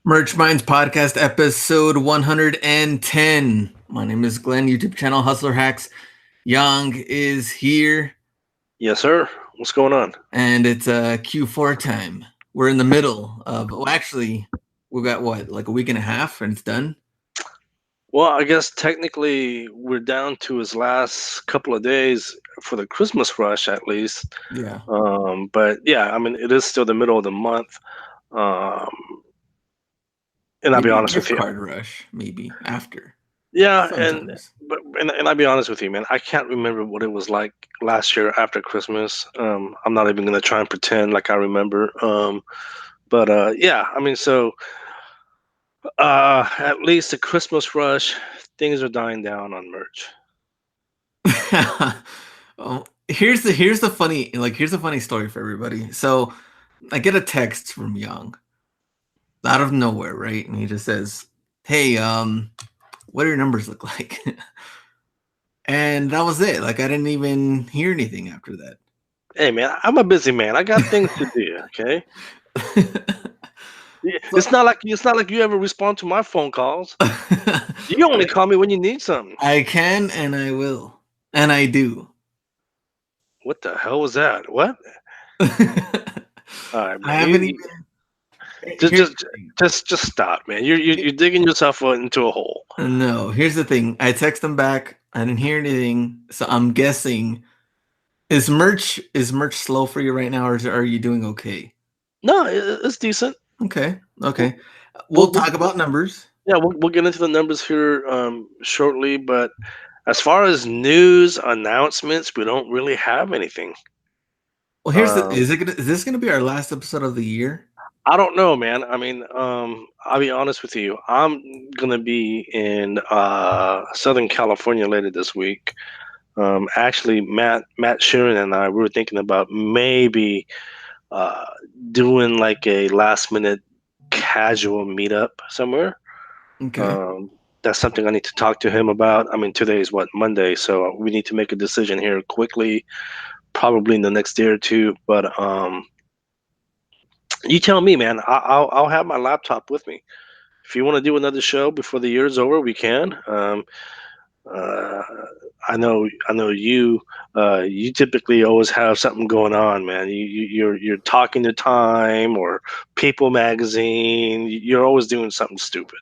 Merch Minds Podcast, episode 110. My name is Glenn, YouTube channel Hustler Hacks. Yong is here, Yes, sir. What's going on? and it's Q4 time. We're in the middle of, actually, we've got what, like a week and a half, and it's done? Well, I guess technically we're down to his last couple of days for the Christmas rush, at least. Yeah. But yeah, I mean, it is still the middle of the month. Um, and I'll be Maybe a honest with gift you. card rush, maybe after. Yeah, Sometimes. and I'll be honest with you, man. I can't remember what it was like last year after Christmas. I'm not even gonna try and pretend like I remember. But yeah, I mean, so at least the Christmas rush, things are dying down on merch. Oh, here's the funny story for everybody. So I get a text from Young out of nowhere, right? And he just says, "Hey, what do your numbers look like?" And that was it. Like I didn't even hear anything after that. Hey man, I'm a busy man. I got things to do. Okay, So it's not like you ever respond to my phone calls. You only call me when you need something. I can and I will. And I do. What the hell was that? What? I All right, man. haven't You even just here's just the thing. just stop, man. You're digging yourself into a hole. No, here's the thing. I text them back. I didn't hear anything. So I'm guessing is merch slow for you right now, or are you doing okay? No, it's decent. Okay. We'll, Okay. We'll we'll talk about numbers. yeah, we'll get into the numbers here shortly. But as far as news announcements, we don't really have anything. Well, Um, is this gonna be our last episode of the year? I don't know, man. I mean, I'll be honest with you. I'm gonna be in Southern California later this week. Actually, Matt Sheeran and I we were thinking about maybe uh, doing like a last minute casual meetup somewhere. Okay. Um, that's something I need to talk to him about. I mean, today is what, Monday, so we need to make a decision here quickly, probably in the next day or two. But you tell me, man. I'll have my laptop with me. If you want to do another show before the year's over, we can. Uh, I know you. You typically always have something going on, man. You're talking to Time or People Magazine. You're always doing something stupid.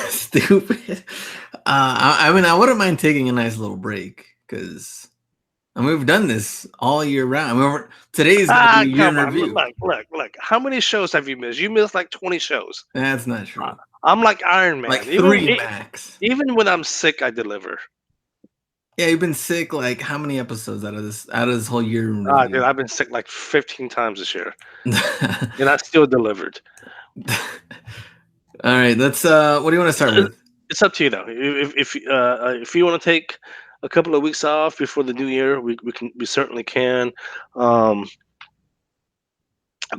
Stupid. I mean, I wouldn't mind taking a nice little break because I mean we've done this all year round. I mean, today is gonna be Ah, a year in come on! Look, review. look, look, look. How many shows have you missed? You missed like 20 shows. That's not Uh, true. I'm like Iron Like Man. three max. Even when I'm sick, I deliver. Yeah, you've been sick like how many episodes out of this whole year in Ah, dude, review? I've been sick like 15 times this year, and I still delivered. All right, let's what do you want to start It's with? it's up to you though. If you want to take a couple of weeks off before the new year, we certainly can. Um,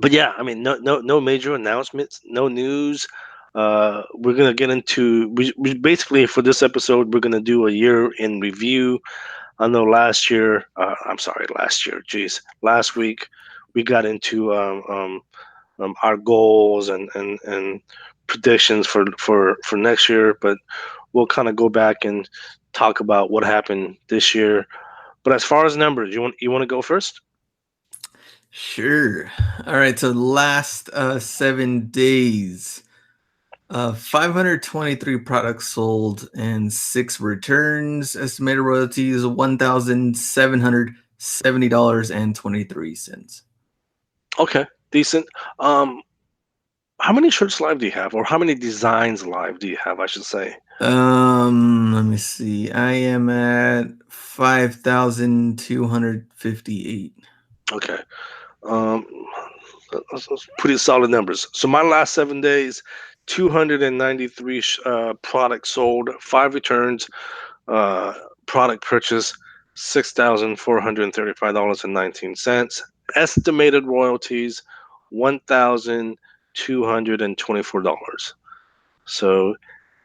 but yeah, I mean, no major announcements, no news. We're gonna get into we basically for this episode we're gonna do a year in review. I know last year, I'm sorry, last year, geez, last week we got into our goals and predictions for next year, but we'll kind of go back and talk about what happened this year. But as far as numbers, you want to go first? Sure. All right, so last 7 days. 523 products sold and 6 returns. Estimated royalties $1,770.23. Okay, decent. Um, how many shirts live do you have, or how many designs live do you have? I should say. Let me see. I am at 5,258. Okay. Um, that's pretty solid numbers. So my last 7 days, 293 products sold, 5 returns, uh, product purchase, $6,435.19. Estimated royalties, $1,224. So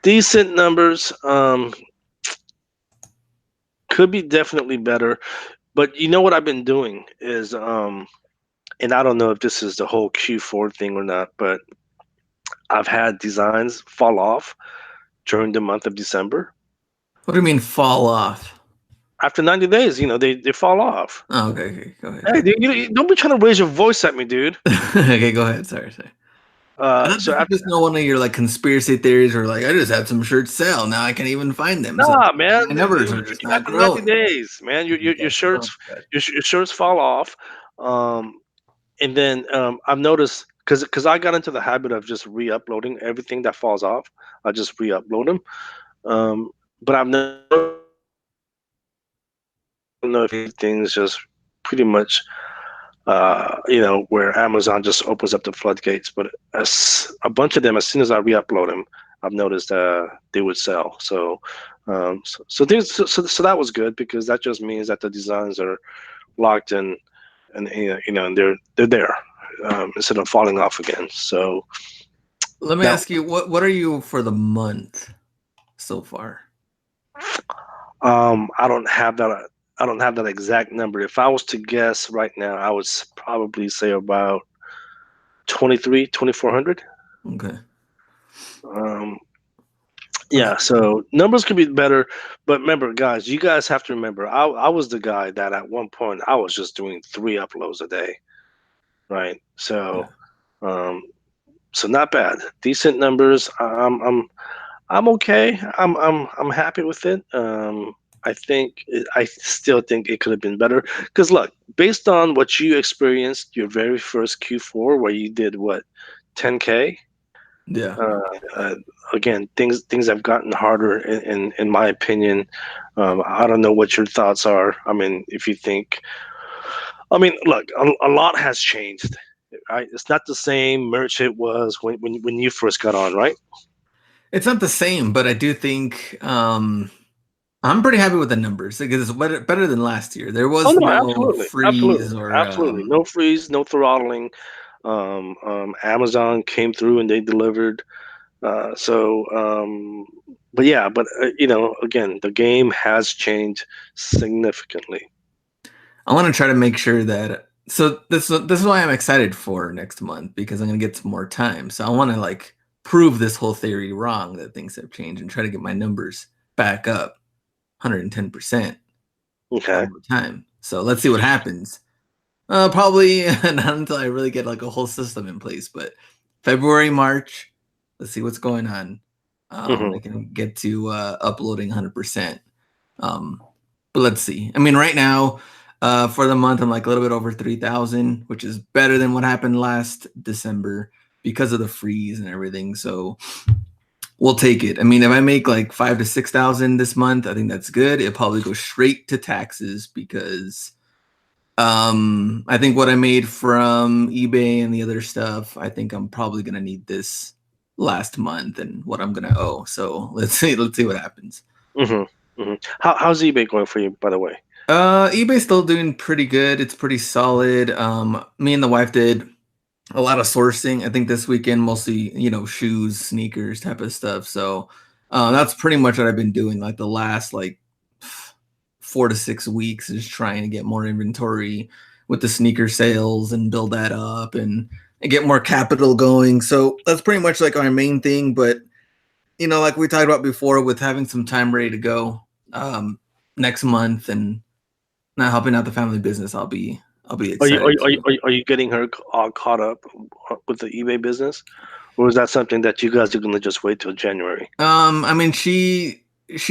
decent numbers. Could be definitely better. But you know what I've been doing is and I don't know if this is the whole Q4 thing or not, but I've had designs fall off during the month of December. What do you mean fall off? After 90 days, they fall off. Oh, okay, okay, go ahead. Hey, dude, don't be trying to raise your voice at me, dude. Okay, go ahead. Sorry, sorry. I thought So this was after, just know one of your like conspiracy theories, or like I just had some shirts sell. Now I can't even find them. So nah, man, my numbers are just not after 90 growing. days, man, your Oh, shirts, God. your shirts fall off. Um, and then I've noticed because I got into the habit of just re-uploading everything that falls off. I just re-upload them. Um, but I've noticed, I don't know if things just pretty much where Amazon just opens up the floodgates. But a bunch of them, as soon as I re-upload them, I've noticed they would sell. So that was good because that just means that the designs are locked in, and and they're there instead of falling off again. So Let me now, ask you, what are you for the month so far? I don't have that. I don't have that exact number. If I was to guess right now, I would probably say about 2,400. Okay. Um, Okay. Yeah, so numbers could be better, but remember, guys, you guys have to remember, I was the guy that at one point I was just doing 3 uploads a day, right? Yeah. Um, so not bad, decent numbers. I'm okay. I'm happy with it. I still think it could have been better. Because look, based on what you experienced your very first Q4, where you did what, 10K. Yeah. Uh, uh, Again, things have gotten harder in my opinion. I don't know what your thoughts are. I mean, if you think, I mean, look, a lot has changed. Right? It's not the same merch it was when you first got on, right? It's not the same, but I do think I'm pretty happy with the numbers because it's better than last year. There Oh was no, no absolutely, absolutely, freeze or absolutely. No freeze, no throttling. Amazon came through and they delivered. Uh, so, um, but again, the game has changed significantly. I want to try to make sure that so this is why I'm excited for next month because I'm gonna get some more time. So I want to like prove this whole theory wrong that things have changed and try to get my numbers back up 110% Okay. one more time. So let's see what happens. Probably not until I really get like a whole system in place, but February, March, let's see what's going on. I Hmm. can get to uploading 100%. Um, but let's see. I mean, right now, for the month, I'm like a little bit over 3,000, which is better than what happened last December because of the freeze and everything. So we'll take it. I mean, if I make like 5 to 6,000 this month, I think that's good. It'll probably go straight to taxes because I think what I made from eBay and the other stuff, I think I'm probably gonna need this last month and what I'm gonna owe. So let's see what happens. Hmm. Hmm. How's eBay going for you, by the way? eBay's still doing pretty good. It's pretty solid. Me and the wife did a lot of sourcing. I think this weekend mostly, shoes, sneakers type of stuff. So that's pretty much what I've been doing like the last like 4 to 6 weeks is trying to get more inventory with the sneaker sales and build that up and get more capital going. So that's pretty much like our main thing. But like we talked about before, with having some time ready to go next month and not helping out the family business, I'll be excited to. Are you getting her all caught up with the eBay business, or is that something that you guys are gonna just wait till January? I mean, she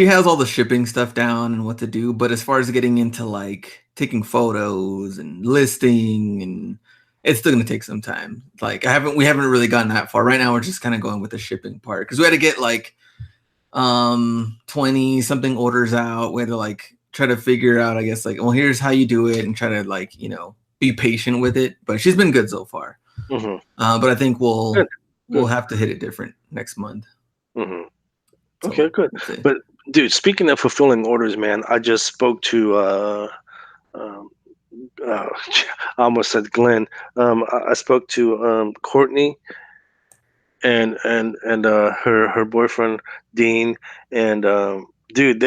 has all the shipping stuff down and what to do, but as far as getting into like taking photos and listing and it's still gonna take some time. Like we haven't really gotten that far. Right now we're just kind of going with the shipping part because we had to get like 20 something orders out. We had to like try to figure out, I guess, like, well, here's how you do it and try to like, be patient with it. But she's been good so far. Hmm. But I think Good, we'll good. have to hit it different next month. Hmm. Okay, So good. we'll see. But dude, speaking of fulfilling orders, man, I just spoke to um, uh, I almost said Glenn. I spoke to Courtney and her boyfriend Dean, and dude,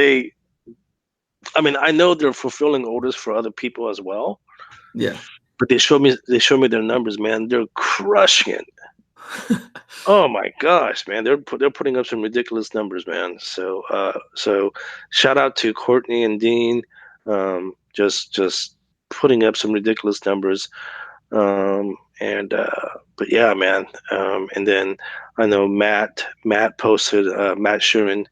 I mean, I know they're fulfilling orders for other people as well, Yeah. but they showed me their numbers, man. They're crushing it. Oh my gosh, man, they're putting up some ridiculous numbers, man. So shout out to Courtney and Dean, just putting up some ridiculous numbers. And But yeah, man. And then I know Matt posted Matt Shurin,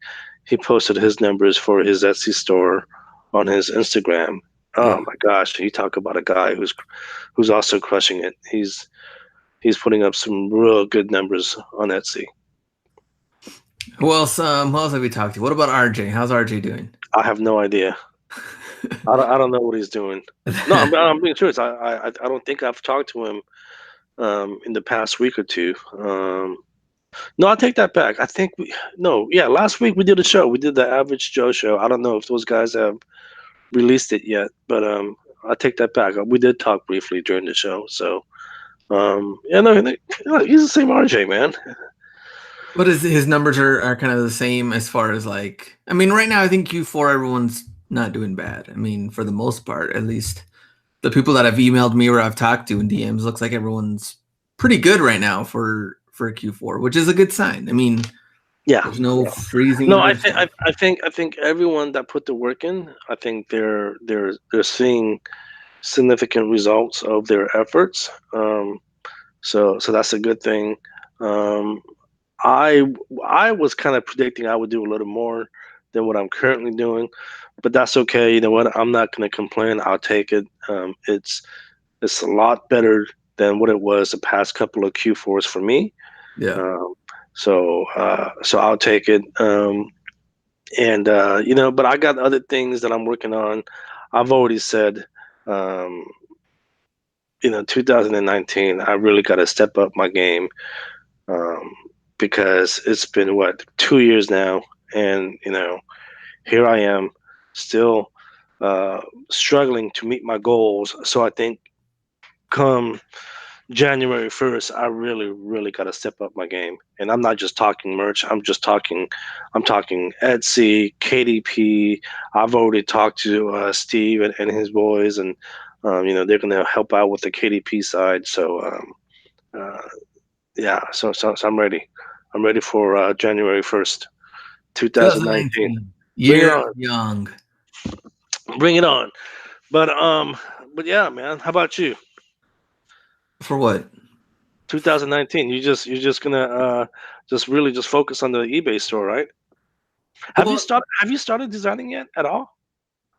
he posted his numbers for his Etsy store on his Instagram. Oh Yeah. my gosh, you talk about a guy who's also crushing it. He's putting up some real good numbers on Etsy. Who else have we talked to? What about RJ? How's RJ doing? I have no idea. I don't know what he's doing. No, I'm being serious. I don't think I've talked to him in the past week or two. No, I take that back. I think no, yeah, last week we did a show. We did the Average Joe show. I don't know if those guys have released it yet, but I take that back. We did talk briefly during the show. So yeah, no, he's the same RJ, man. What is his numbers are kind of the same as far as like, I mean, right now I think Q4 everyone's not doing bad. I mean, for the most part, at least the people that have emailed me or I've talked to in DMs looks like everyone's pretty good right now for Q4, which is a good sign. I mean, Yeah, there's no yeah. freezing No, universe stuff. I think everyone that put the work in, I think they're seeing significant results of their efforts. So that's a good thing. Um, I I was kind of predicting I would do a little more than what I'm currently doing, but that's okay. You know what? I'm not going to complain. I'll take it. It's a lot better than what it was the past couple of Q4s for me. Yeah. Um, so I'll take it. But I got other things that I'm working on. I've already said, um, 2019, I really got to step up my game, um, because it's been what 2 years now, and here I am, still uh, struggling to meet my goals. So I think come January 1st, I really, really got to step up my game. And I'm not just talking merch. I'm talking Etsy, KDP. I've already talked to Steve and his boys, and they're going to help out with the KDP side. Uh, yeah, so I'm ready. I'm ready for January 1st, 2019. 2019, Bring it year of on. young. Bring it on. But but yeah, man. How about you? For what? 2019. You're just gonna just really just focus on the eBay store, right? Well, Have you started designing yet at all?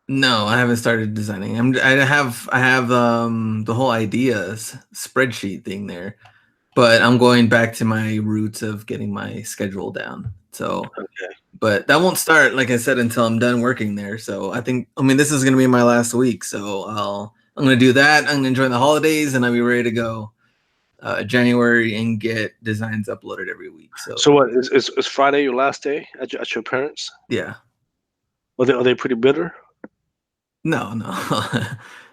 no, I haven't started designing. I have the whole ideas spreadsheet thing there, but I'm going back to my roots of getting my schedule down. So, Okay. but that won't start, like I said, until I'm done working there. So I mean, this is going to be my last week. So I'm going to do that. I'm going to enjoy the holidays and I'll be ready to go January and get designs uploaded every week. So So what is Friday your last day at your parents'? yeah, Are they pretty bitter? no, no,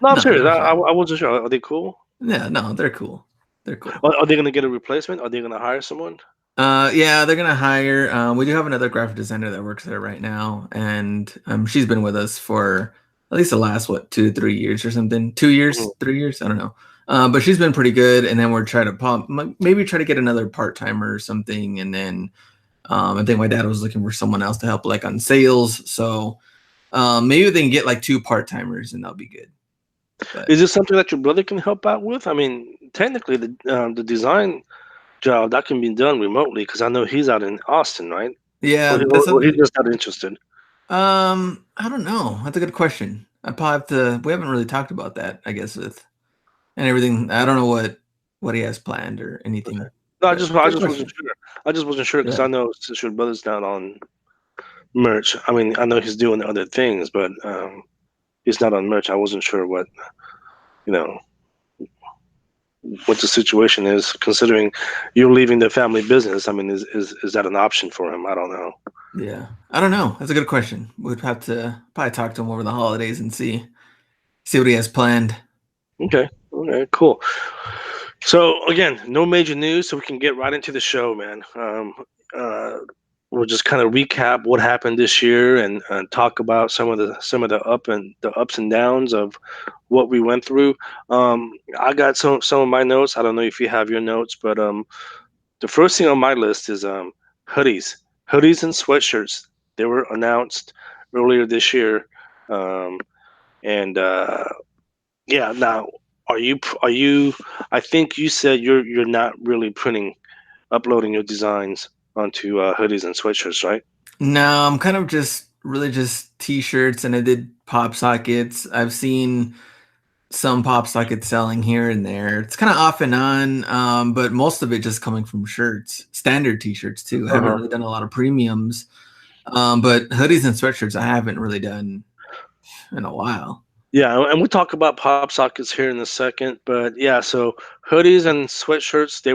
No, I'm no, serious. they're I fine. wasn't sure. Are they cool? Yeah, no, they're cool. They're cool. Are they gonna get a replacement? Are they gonna hire someone? Yeah, they're gonna hire. We do have another graphic designer that works there right now, and she's been with us for at least the last what 2 3 years or something. 2 years, Mhm. 3 years, I don't know. But she's been pretty good, and then we're trying to maybe try to get another part timer or something, and then I think my dad was looking for someone else to help like on sales. So maybe they can get like two part timers, and that'll be good. But Is this something that your brother can help out with? I mean, technically, the design job that can be done remotely because I know he's out in Austin, right? yeah, Or, he, that's or he's something. just not interested. I don't know. That's a good question. I probably have to. We haven't really talked about that. I guess with and everything. I don't know what he has planned or Okay. anything. No, But I good just wasn't question. sure. I just wasn't sure because Yeah, I know since your brother's not on merch. I mean, I know he's doing other things, but he's not on merch. I wasn't sure you know what the situation is. Considering you're leaving the family business, I mean, is that an option for him? I don't know. yeah. I don't know. That's a good question. We'd have to probably talk to him over the holidays and see what he has planned. Okay. Okay. Cool. So again, no major news, so we can get right into the show, man. Uh, we'll just kind of recap what happened this year and talk about some of the ups and downs of what we went through. I got some of my notes. I don't know if you have your notes, but the first thing on my list is hoodies, hoodies and sweatshirts. They were announced earlier this year, um, and yeah. Now, are you? I think you said you're not really uploading your designs onto hoodies and sweatshirts, right? No, I'm kind of just really just t-shirts, and I did pop sockets. I've seen some pop sockets selling here and there. It's kind of off and on, but most of it just coming from shirts, standard t-shirts too. I haven't Uh-huh. really done a lot of premiums, but hoodies and sweatshirts I haven't really done in a while. Yeah, and we'll talk about pop sockets here in a second, but yeah, so hoodies and sweatshirts they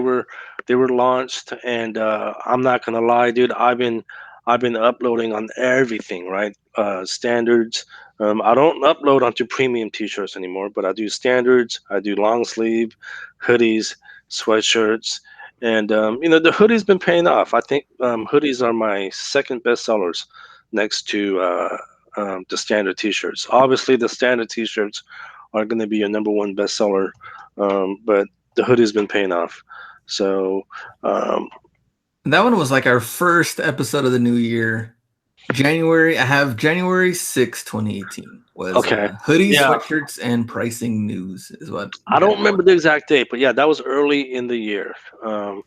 were launched, and I'm not gonna lie, dude, I've been uploading on everything, right? Standards. I don't upload onto premium t-shirts anymore, but I do standards, I do long sleeve, hoodies, sweatshirts, and the hoodies been paying off. I think hoodies are my second best sellers next to the standard T-shirts. Obviously, the standard T-shirts are going to be your number one bestseller, but the hoodie's been paying off. So, um, That one was like our first episode of the new year. January, I have January 6th, 2018 was okay, hoodies, yeah, sweatshirts, and pricing news is what I don't January remember the exact date, but yeah, that was early in the year. Um,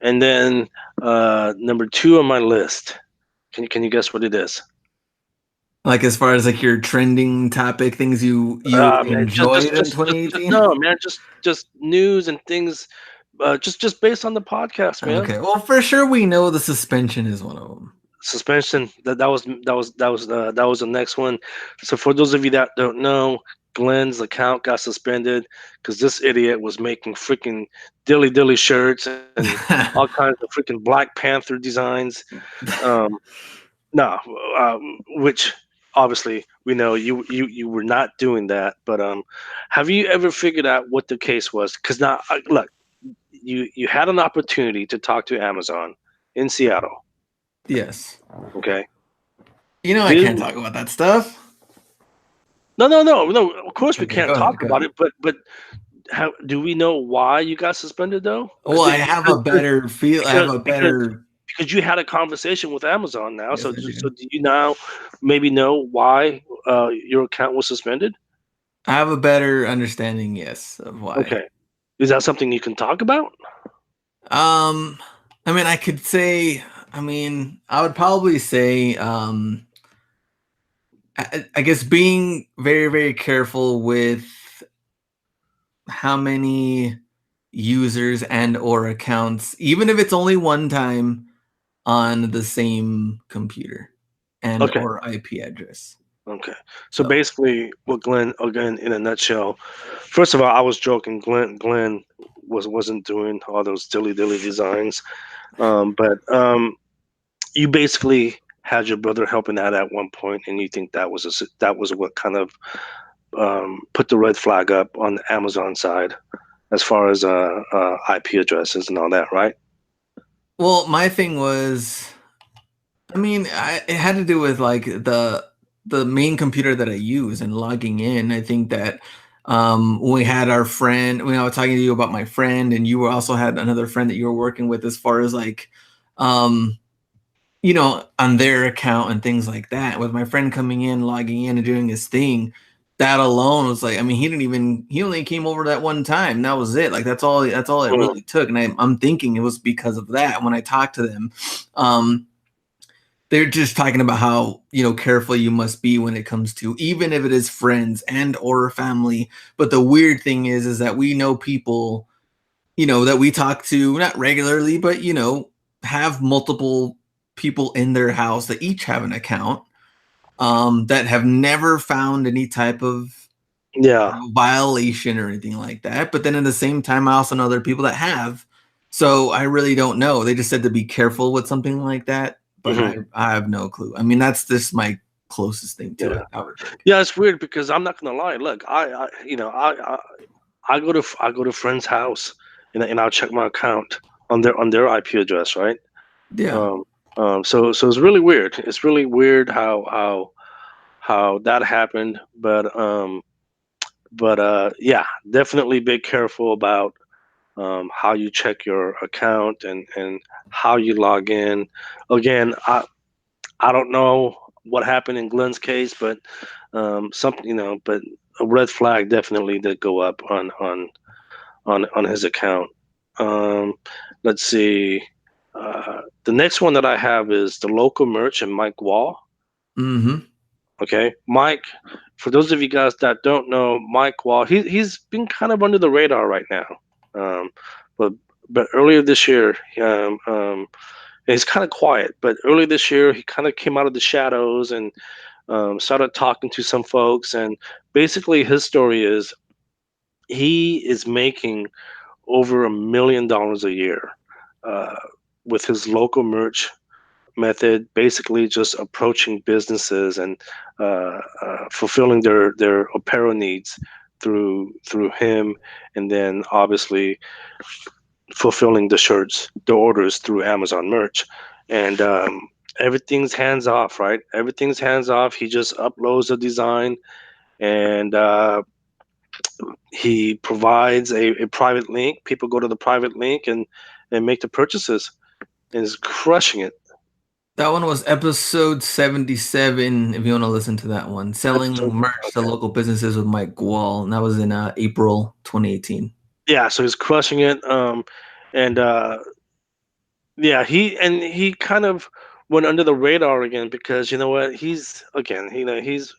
and then number two on my list. Can you guess what it is? like as far as like your trending topic things you Man, just enjoyed just in just just just 2018. no, man, just news and things, just based on the podcast, man. Okay, well for sure we know the suspension is one of them. Suspension. That was the next one. So for those of you that don't know, Glenn's account got suspended because this idiot was making freaking dilly dilly shirts and all kinds of freaking Black Panther designs. Um, no, which obviously we know you were not doing that. But have you ever figured out what the case was? Because now, look, you had an opportunity to talk to Amazon in Seattle. Yes, Okay. you know I Did can't talk about that stuff. No, no, no, no. Of course, we Okay, can't go talk ahead, go about ahead. it, but how do we know why you got suspended though? Well, I have a better feel. I have Because a because better. because you had a conversation with Amazon now. Yes, So I do. so do you now maybe know why your account was suspended? I have a better understanding, yes, of why. Okay, is that something you can talk about? Um, I mean, I could say. I mean, I would probably say. I guess being very, very careful with how many users and or accounts, even if it's only one time on the same computer and Okay, or IP address. okay. So So basically, what Glenn again in a nutshell. First of all, I was joking. Glenn wasn't doing all those dilly dilly designs, but you basically had your brother helping out at one point, and you think that was what kind of put the red flag up on the Amazon side as far as IP addresses and all that, right? well, my thing was, I mean, it had to do with like the main computer that I use and logging in. I think that when we had our friend, when I was talking to you about my friend, and you also had another friend that you were working with, as far as like, um, on their account and things like that. With my friend coming in, logging in, and doing his thing, that alone was like, I mean, he only came over that one time. That was it. Like that's all it Mm, really took. And I'm thinking it was because of that. When I talked to them, um, they're just talking about how careful you must be when it comes to, even if it is friends and or family. But the weird thing is that we know people that we talk to, not regularly, but have multiple people in their house that each have an account, that have never found any type of yeah. violation or anything like that. But then at the same time, I also know there are people that have. So I really don't know. They just said to be careful with something like that, but Hmm. I have no clue. I mean, that's just my closest thing to Yeah. it, I would think. Yeah, it's weird because I'm not gonna lie. Look, I go to friend's house and I'll check my account on their IP address, right? Yeah. Um, so it's really weird. It's really weird how that happened, but yeah, definitely be careful about how you check your account, and how you log in. Again, I don't know what happened in Glenn's case, but something, but a red flag definitely did go up on his account. Um, let's see. The next one that I have is the local merch and Mike Wall. Mm-hmm. Okay, Mike. For those of you guys that don't know, Mike Wall, he's been kind of under the radar right now. Um, but earlier this year, he's kind of quiet. But earlier this year, he kind of came out of the shadows and started talking to some folks. And basically, his story is he is making over $1 million a year uh, with his local merch method, basically just approaching businesses and fulfilling their apparel needs through him, and then obviously fulfilling the shirts, the orders through Amazon merch, and everything's hands off, right? Everything's hands off. He just uploads a design, and he provides a private link. People go to the private link and make the purchases, and is crushing it. That one was episode 77, if you want to listen to that one. Episode, Selling merch to okay. local businesses with Mike Wall. And that was in April 2018. Yeah, so he's crushing it. And yeah, he kind of went under the radar again because you know what? He's again, he's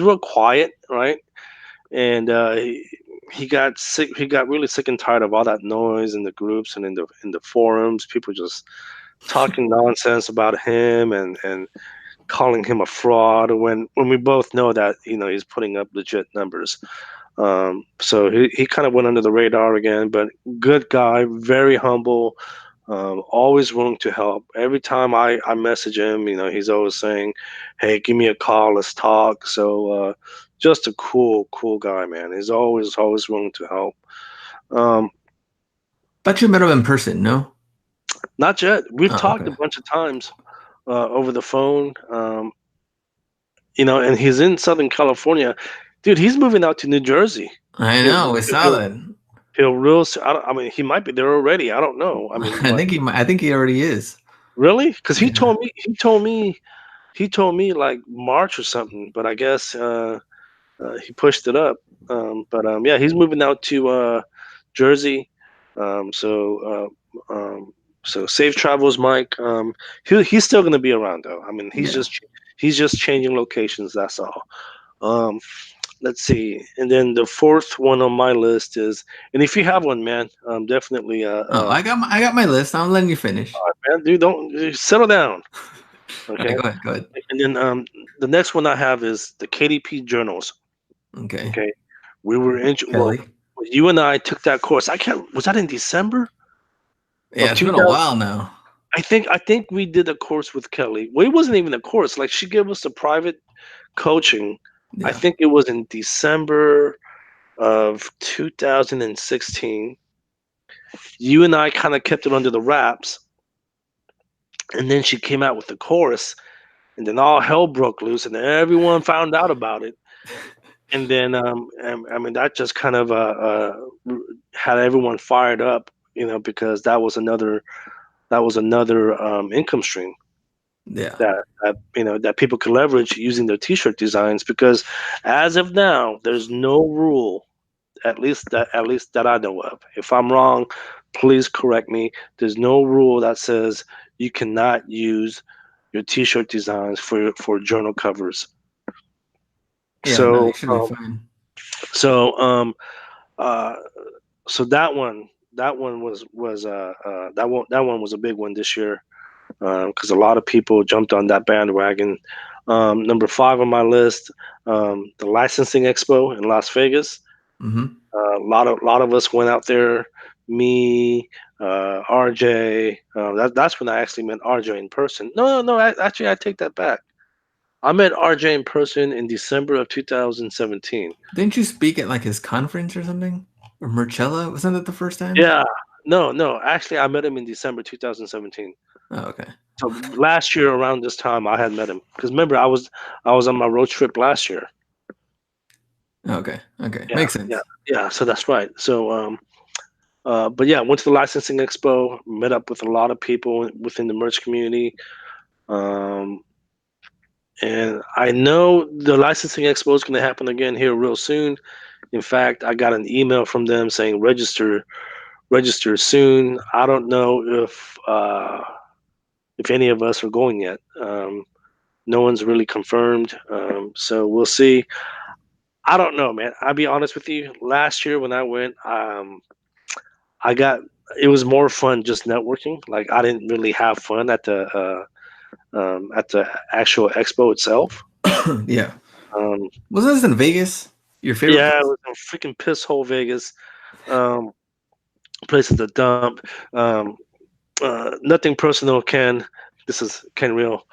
real quiet, right? And he got sick. He got really sick and tired of all that noise in the groups and in the forums. People just talking nonsense about him and calling him a fraud when we both know that he's putting up legit numbers. So he kind of went under the radar again, but good guy, very humble, always willing to help. Every time I message him, he's always saying, "Hey, give me a call, let's talk." So just a cool guy, man. He's always willing to help. Um, Thought you met him in person, no? Not yet. We've Oh, talked okay. a bunch of times over the phone. And he's in Southern California. Dude, he's moving out to New Jersey. I He'll know, we saw he'll that. he'll real. I mean, he might be there already. I don't know. I mean, what I think he already is. really? Because he Yeah. told me he told me he told me like March or something. But I guess he pushed it up. But yeah, he's moving out to Jersey. Um, so so safe travels, Mike. He's still gonna be around though. I mean, Yeah. he's just changing locations. That's all. Um, let's see. And then the fourth one on my list is, and if you have one, man, definitely, Oh, I got my list. I'm letting you finish. man, dude, don't settle down, All right, okay? go ahead, go ahead. And then the next one I have is the KDP journals. Okay. Okay, we were in. Well, Kelly. you and I took that course. I can't. Was that in December Yeah, of it's been a 2000? while now. I think we did a course with Kelly. Well, it wasn't even a course. Like she gave us a private coaching. I Yeah. think it was in December of 2016. You and I kind of kept it under the wraps, and then she came out with the chorus, and then all hell broke loose, and everyone found out about it. And then, I mean, that just kind of had everyone fired up, because that was another income stream Yeah. that people could leverage using their T-shirt designs. Because as of now, there's no rule, at least that I know of. If I'm wrong, please correct me. There's no rule that says you cannot use your T-shirt designs for journal covers. Yeah, no, you So should be fine. so uh so that one that one was a big one this year, because a lot of people jumped on that bandwagon. Number five on my list, the licensing expo in Las Vegas. Mm-hmm. A lot of us went out there. Me, RJ. That's when I actually met RJ in person. No. Actually, I take that back. I met RJ in person in December of 2017. Didn't you speak at like his conference or something? Or Marcella? Wasn't that the first time? Yeah. No. Actually, I met him in December 2017. Oh, okay. So last year around this time, I had met him because remember I was on my road trip last year. Okay. Okay. Yeah. Makes Yeah. sense. Yeah. So that's right. So But yeah, went to the licensing expo, met up with a lot of people within the merch community. Um, and I know the licensing expo is going to happen again here real soon. In fact, I got an email from them saying register soon. I don't know if any of us are going yet. No one's really confirmed, so we'll see. I don't know, man. I'll be honest with you. Last year when I went, I got it was more fun just networking. Like I didn't really have fun at the actual expo itself. Yeah. Um, Wasn't this in Vegas? Your favorite yeah, it place? was a freaking piss hole Vegas. Um, Place is a dump. Um, Nothing personal, Ken. This is Ken Real.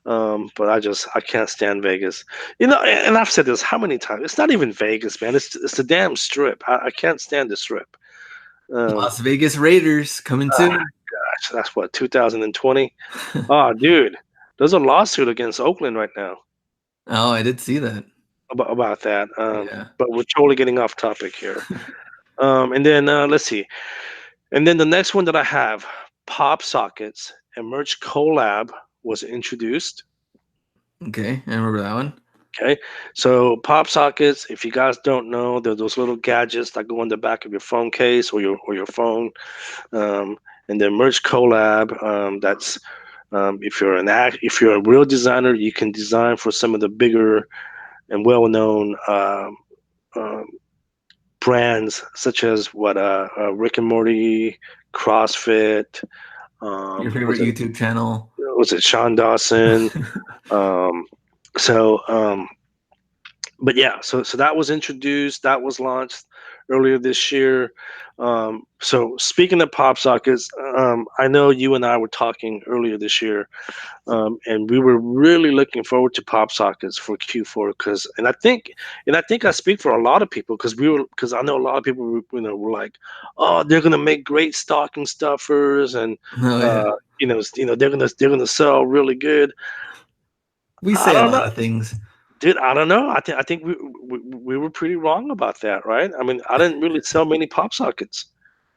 But I can't stand Vegas. And I've said this how many times? It's not even Vegas, man. It's the damn strip. I can't stand the strip. Um, Las Vegas Raiders coming soon. Gosh, that's what 2020. Oh, dude, there's a lawsuit against Oakland right now Oh, I did see that. about that. Yeah. But we're totally getting off topic here. And then let's see. And then the next one that I have, Pop Sockets, a merch collab was introduced. Okay, I remember that one. Okay, so pop sockets, if you guys don't know, they're those little gadgets that go in the back of your phone case or your phone. Um, and then merch collab, that's if you're a real designer, you can design for some of the bigger and well-known um, brands, such as Rick and Morty, CrossFit. Your favorite YouTube channel. Was it Sean Dawson? Um, so. But yeah, so that was introduced, that was launched earlier this year. So speaking of pop sockets, I know you and I were talking earlier this year, and we were really looking forward to pop sockets for Q4 and I think I speak for a lot of people because I know a lot of people were like, oh, they're gonna make great stocking stuffers and Oh uh, yeah. they're gonna sell really good. We I say a don't lot know. of things. Dude, I don't know. I think we were pretty wrong about that, right? I mean, I didn't really sell many pop sockets.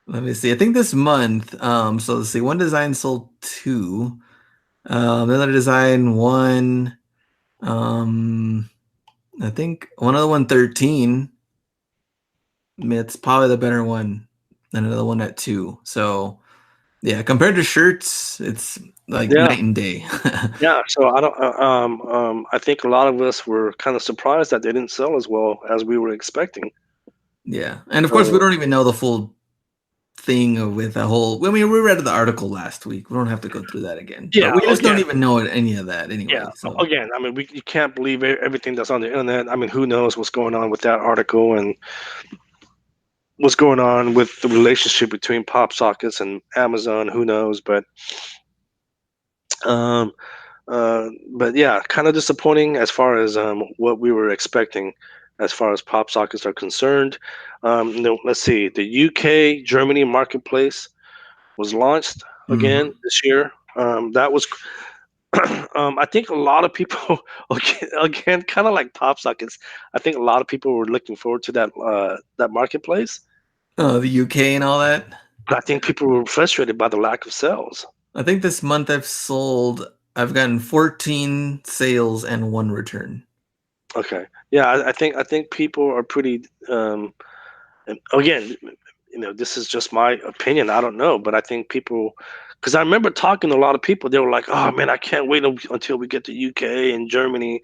Let me see. I think this month, so let's see, one design sold two. Another design one. Um, I think one other one 13. It's probably the better one. And another one at two. So yeah, compared to shirts, it's like Yeah, night and day. yeah. So I don't. I think a lot of us were kind of surprised that they didn't sell as well as we were expecting. Yeah. And of course, we Uh, don't even know the full thing with the whole. I mean, we read the article last week. We don't have to go through that again. But yeah. we just don't Again, even know any of that yeah. anyway. So Again, I mean, you can't believe everything that's on the internet. I mean, who knows what's going on with that article and what's going on with the relationship between pop sockets and Amazon? Who knows? Um, but yeah, kind of disappointing as far as what we were expecting as far as pop sockets are concerned. Let's see, the UK Germany marketplace was launched again mhm. this year. That was, I think a lot of people, again, kind of like pop sockets. I think a lot of people were looking forward to that marketplace. The UK and all that. But I think people were frustrated by the lack of sales. I think this month I've gotten 14 sales and one return. Okay, yeah, I think people are pretty. And again, this is just my opinion. I don't know, but I think people, because I remember talking to a lot of people, they were like, "Oh man, I can't wait until we get to UK and Germany."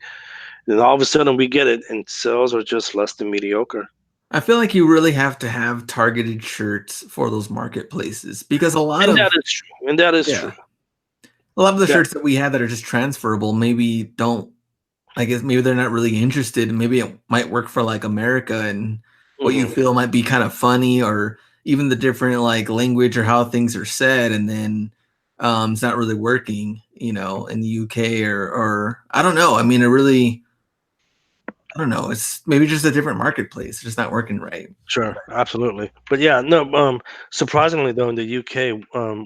And all of a sudden, we get it, and sales are just less than mediocre. I feel like you really have to have targeted shirts for those marketplaces because And that is true. And that is true. yeah, a lot of the Yeah. shirts that we have that are just transferable maybe don't, I guess maybe they're not really interested. Maybe it might work for like America and what you Hmm. feel might be kind of funny or even the different like language or how things are said. And then it's not really working, in the UK or I don't know. I mean, I don't know. It's maybe just a different marketplace. It's just not working right. Sure, absolutely. But yeah, no. Surprisingly though, in the UK,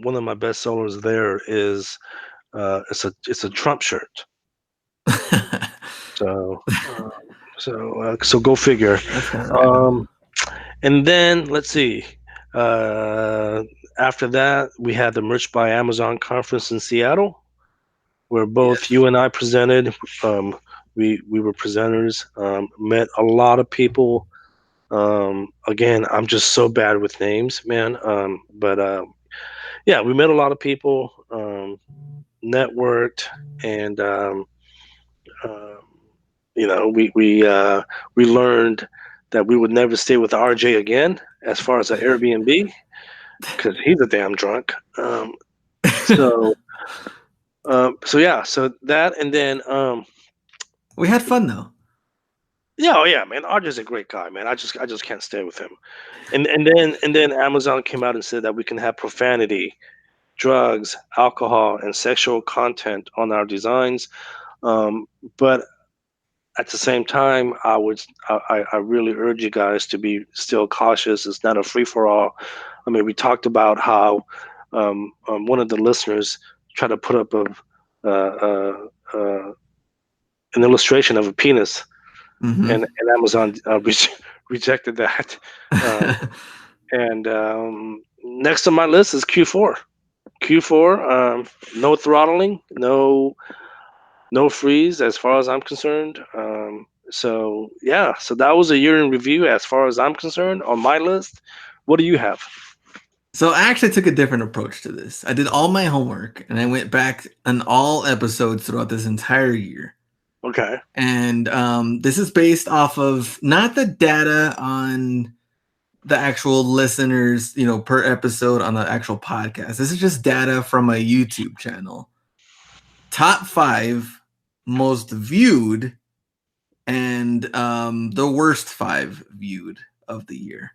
one of my best sellers there is it's a Trump shirt. So so go figure. That's kind of random. Um, and then let's see. After that, we had the Merch by Amazon conference in Seattle, where both Yes. you and I presented. Um, we were presenters. Met a lot of people. Again, I'm just so bad with names, man. But yeah, we met a lot of people, networked, and um, we learned that we would never stay with RJ again as far as an Airbnb because he's a damn drunk. So so yeah, so that and then We had fun though. yeah, oh yeah, man, RJ's a great guy, man. I just can't stay with him. And then Amazon came out and said that we can have profanity, drugs, alcohol, and sexual content on our designs. Um, but at the same time, I really urge you guys to be still cautious. It's not a free for all. I mean, we talked about how one of the listeners tried to put up uh, uh, uh, an illustration of a penis, Hmm. and Amazon rejected that. Um, and next on my list is Q4. Q4, no throttling, no freeze as far as I'm concerned. So yeah, so that was a year in review as far as I'm concerned on my list. What do you have? So I actually took a different approach to this. I did all my homework and I went back on all episodes throughout this entire year. Okay. And this is based off of not the data on the actual listeners, per episode on the actual podcast. This is just data from a YouTube channel. Top 5 most viewed and the worst 5 viewed of the year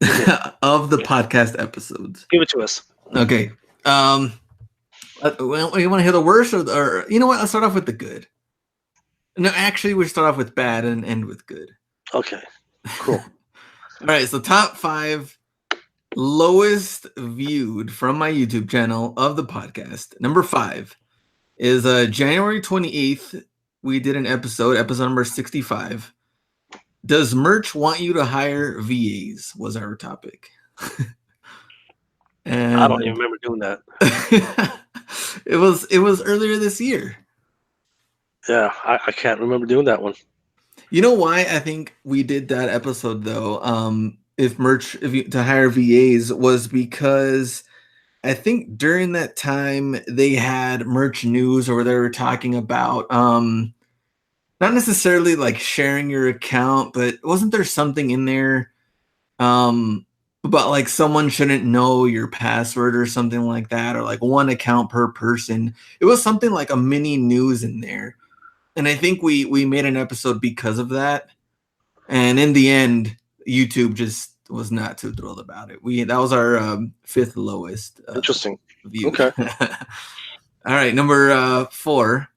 Mhm. of the podcast episodes. Give it to us. Okay. Well, you want to hear the worst or you know what? Let's start off with the good. No, actually, we start off with bad and end with good. Okay. Cool. All right. So top 5 lowest viewed from my YouTube channel of the podcast. Number 5 is January 28th. We did an episode number 65. Does merch want you to hire VAs? Was our topic. I don't even And remember doing that. it was earlier this year. Yeah, I can't remember doing that one. You know why I think we did that episode though? To hire VAs was because I think during that time they had merch news or they were talking about not necessarily like sharing your account, but wasn't there something in there about like someone shouldn't know your password or something like that, or like one account per person? It was something like a mini news in there. And I think we made an episode because of that. And in the end, YouTube just was not too thrilled about it. That was our 5th lowest Interesting. viewed. Okay. All right, number 4,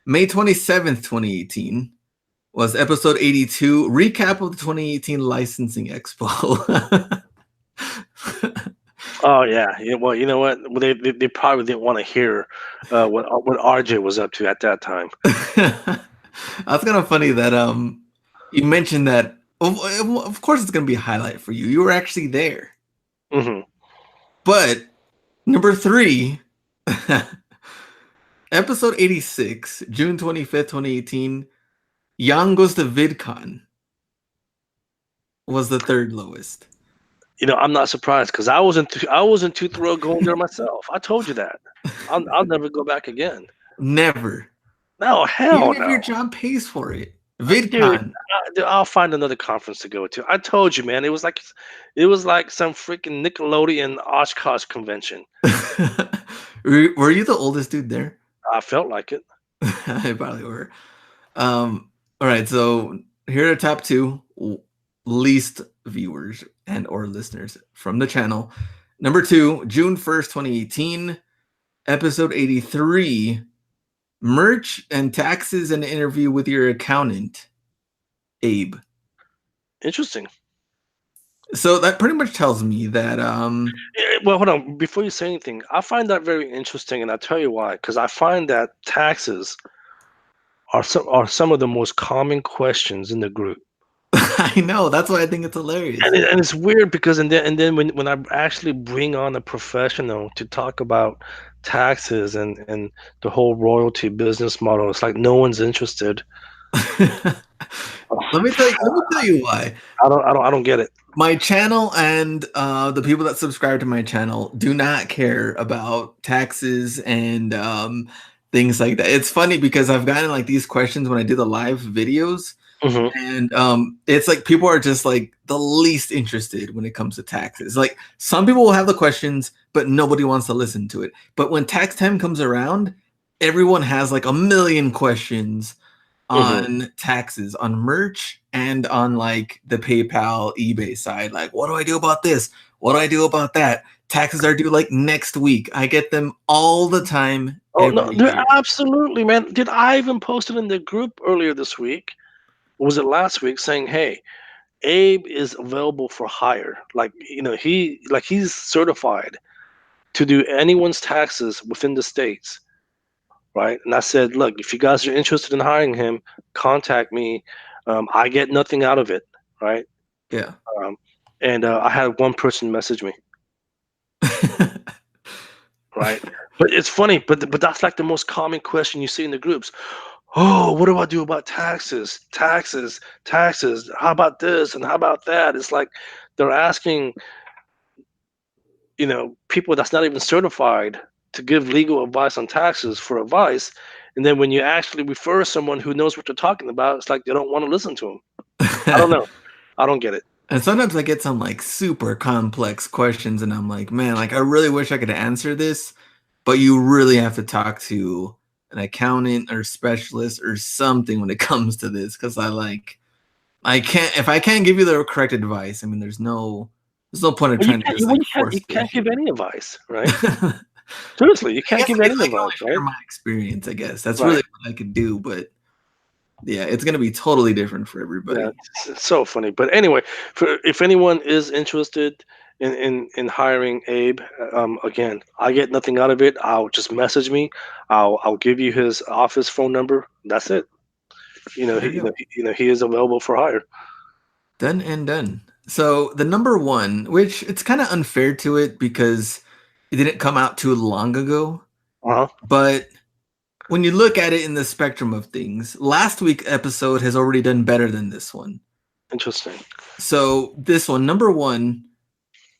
May 27th, 2018 was episode 82, recap of the 2018 licensing expo. Oh yeah. Well, you know what? Well, they probably didn't want to hear what RJ was up to at that time. That's kind of funny that you mentioned that. Of course, it's going to be a highlight for you. You were actually there. Hmm. But number 3, episode 86, June 25th, 2018, Yang goes to VidCon was the 3rd lowest. I'm not surprised because I wasn't too thrilled going there myself. I told you that. I'll never go back again. Never. No, hell Even if no, your job pays for it. dude. VidCon. I'll find another conference to go to. I told you, man. It was like some freaking Nickelodeon Oshkosh convention. Were you the oldest dude there? I felt like it. I probably were. All right, so here are the top 2 least viewers and or listeners from the channel. Number 2, June 1st, 2018, episode 83, merch and taxes and interview with your accountant, Abe. Interesting. So that pretty much tells me that Well, hold on. Before you say anything, I find that very interesting, and I'll tell you why. Because I find that taxes are some of the most common questions in the group. I know. That's why I think it's hilarious. And it's weird because and then when I actually bring on a professional to talk about taxes and the whole royalty business model, it's like no one's interested. Let me tell you why. I don't get it. My channel and the people that subscribe to my channel do not care about taxes and things like that. It's funny because I've gotten like these questions when I do the live videos, Hmm. and it's like people are just like the least interested when it comes to taxes. Like some people will have the questions, but nobody wants to listen to it. But when tax time comes around, everyone has like a million questions Hmm. on taxes, on merch, and on like the PayPal, eBay side. Like, what do I do about this? What do I do about that? Taxes are due like next week. I get them all the time, Oh no, every they're year. absolutely, man. Did I even post it in the group earlier this week? Or was it last week saying, "Hey, Abe is available for hire." Like, he's certified to do anyone's taxes within the states, right? And I said, "Look, if you guys are interested in hiring him, contact me. I get nothing out of it, right?" Yeah. Um, and I had one person message me, right? But it's funny, but that's like the most common question you see in the groups. Oh, what do I do about taxes? Taxes, taxes. How about this and how about that? It's like they're asking, people that's not even certified to give legal advice on taxes for advice. And then when you actually refer someone who knows what they're talking about, it's like they don't want to listen to them. I don't know. I don't get it. And sometimes I get some like super complex questions, and I'm like, man, like I really wish I could answer this, but you really have to talk to an accountant or specialist or something when it comes to this, because I can't, if I can't give you the correct advice. I mean, there's no point of Well, you trying to can't. just Well, like you can't. You force the can't give issue. any advice, right? I Seriously, you can't guess give I any can advice, only share right? my experience. I guess that's Right. really what I could do, but yeah, it's gonna be totally different for Yeah, everybody. it's so funny. But anyway, for if anyone is interested in hiring Abe, again, I get nothing out of it. I'll just message me. I'll give you his office phone number. That's it. There you go. He is available for hire. Done and done. So the number one, which it's kind of unfair to it because it didn't come out too long ago, Uh huh. but when you look at it in the spectrum of things, last week episode has already done better than this one. Interesting. So this one, number one,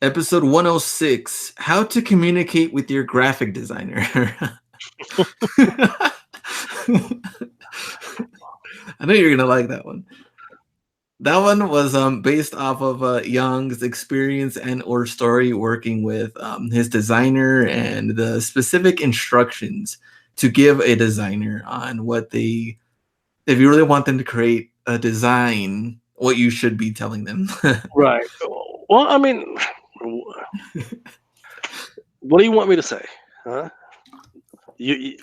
episode 106, how to communicate with your graphic designer. I know you're gonna like that one. That one was based off of Young's experience and or story working with his designer and the specific instructions to give a designer on what they, if you really want them to create a design, what you should be telling them. Right. Well, I mean, what do you want me to say? Huh? You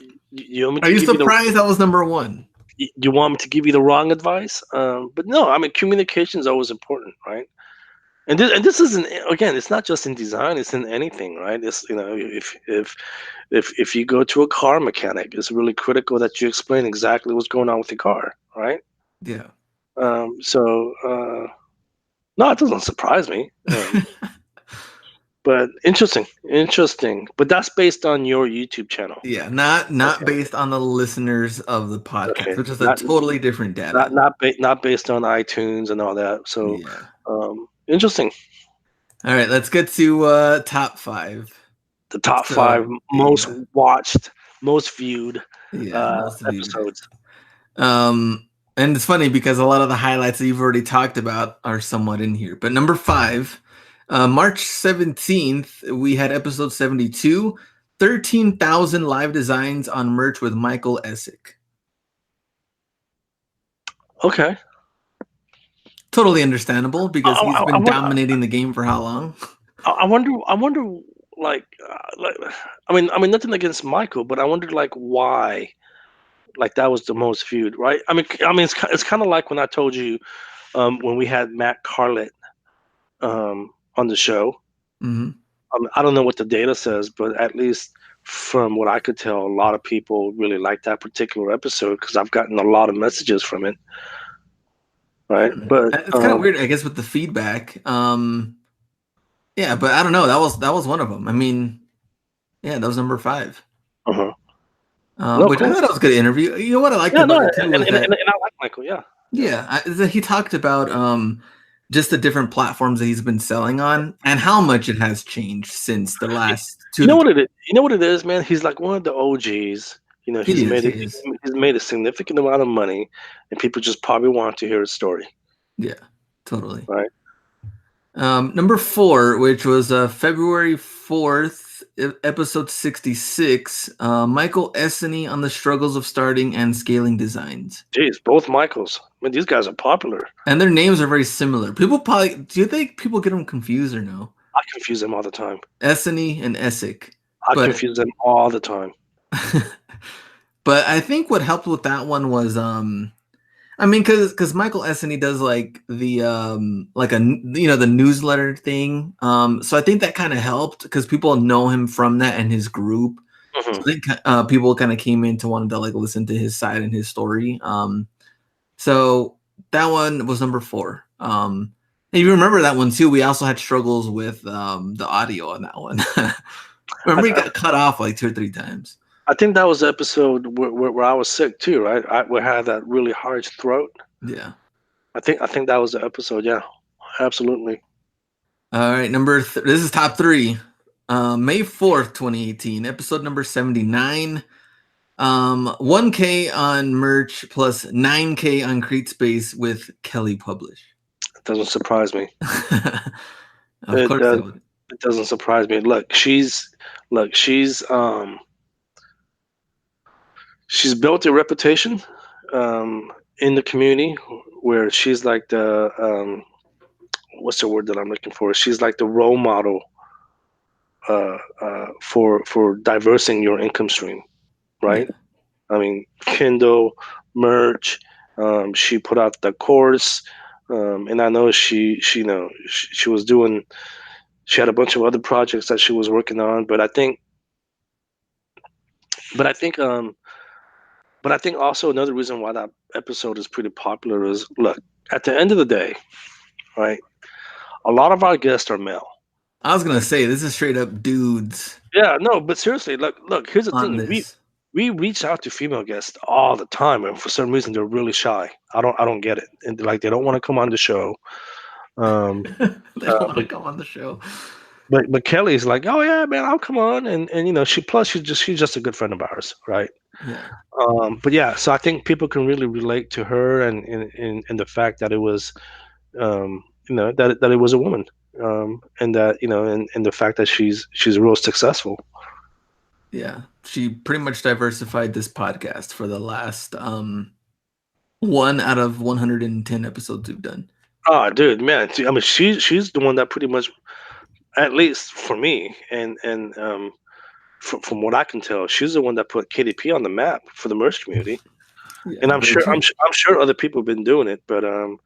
want me Are to you give you the surprised that was number one? you want me to give you the wrong advice? But no, I mean communication is always important, right? And this isn't, again, it's not just in design, it's in anything, right? It's, if you go to a car mechanic, it's really critical that you explain exactly what's going on with the car, right? Yeah. No, it doesn't surprise me. But interesting. But that's based on your YouTube channel. Yeah, not Okay, based on the listeners of the podcast, okay. which is a Not totally different data. not based on iTunes and all that. So, Yeah. interesting. All right, let's get to top five. The top five So most yeah, watched, most viewed yeah, most viewed. episodes. And it's funny because a lot of the highlights that you've already talked about are somewhat in here. But number five, March 17th, we had episode 72, 13,000 live designs on merch with Michael Essick. Okay. Totally understandable because I, he's I, I, been won- dominating the game for how long? I wonder, like, I mean, nothing against Michael, but I wondered, like, why, like, that was the most viewed, right? I mean, it's kind of like when I told you, when we had Matt Carlett, on the show. Hmm. I don't know what the data says, but at least from what I could tell, a lot of people really like that particular episode because I've gotten a lot of messages from it. right? But It's kind of weird, I guess, with the feedback. Yeah, but I don't know. That was one of them. I mean, yeah, that was number 5. uh-huh. No, Which I cool. thought that was a good interview. You know what I liked Yeah, no, about it too was that, and I like Michael. Yeah, yeah. yeah, is that he talked about just the different platforms that he's been selling on and how much it has changed since the last two You to know three. what it is? You know what it is, man? He's like one of the OGs. You know, He is, he is. he's made a significant amount of money, and people just probably want to hear his story, Yeah, totally. right? Number 4, which was February 4th, episode 66, Michael Essany on the struggles of starting and scaling designs. Jeez, both Michaels. I mean, these guys are popular. And their names are very similar. People probably, do you think people get them confused or no? I confuse them all the time. Essany and Essick. I But confuse them all the time. but I think what helped with that one was I mean, because Michael Essany does like the like the newsletter thing. So I think that kind of helped because people know him from that and his group. So Mhm. I think people kind of came in to want to like listen to his side and his story. So that one was number 4. And you remember that one too. We also had struggles with the audio on that one. I, Remember, he I, got cut off like 2 or 3 times. I think that was the episode where I was sick too, right? Where I had that really hard throat. Yeah. I think that was the episode. Yeah, absolutely. All right, this is top 3. May 4th, 2018, episode number 79. 1K on merch plus 9K on Create Space with Kelly Publish. It doesn't surprise me. Of It course does. they would. It doesn't surprise me. She's built a reputation in the community where she's like the what's the word that I'm looking for? She's like the role model for diversing your income stream, Yeah. right? I mean, Kindle, merch. She put out the course, and I know she was doing. She had a bunch of other projects that she was working on, but I think, but I think also another reason why that episode is pretty popular is look at the end of the day, right? A lot of our guests are male. I was gonna say this is straight up dudes Yeah, no, but seriously, look. Here's the on thing: this. we reach out to female guests all the time, and for some reason they're really shy. I don't get it, and like they don't want to come on the show. Um, They don't want to but come on the show. but Kelly's like, oh yeah, man, I'll come on, and she's just a good friend of ours, right? Yeah. But yeah, so I think people can really relate to her and the fact that it was that it was a woman, and that and the fact that she's real successful. Yeah. She pretty much diversified this podcast for the last 1 out of 110 episodes we've done. Oh, dude, man, I mean, she's the one that pretty much, at least for me, and from what I can tell, she's the one that put KDP on the map for the merch community. Yeah, And I'm very sure true. I'm sure other people have been doing it, but um,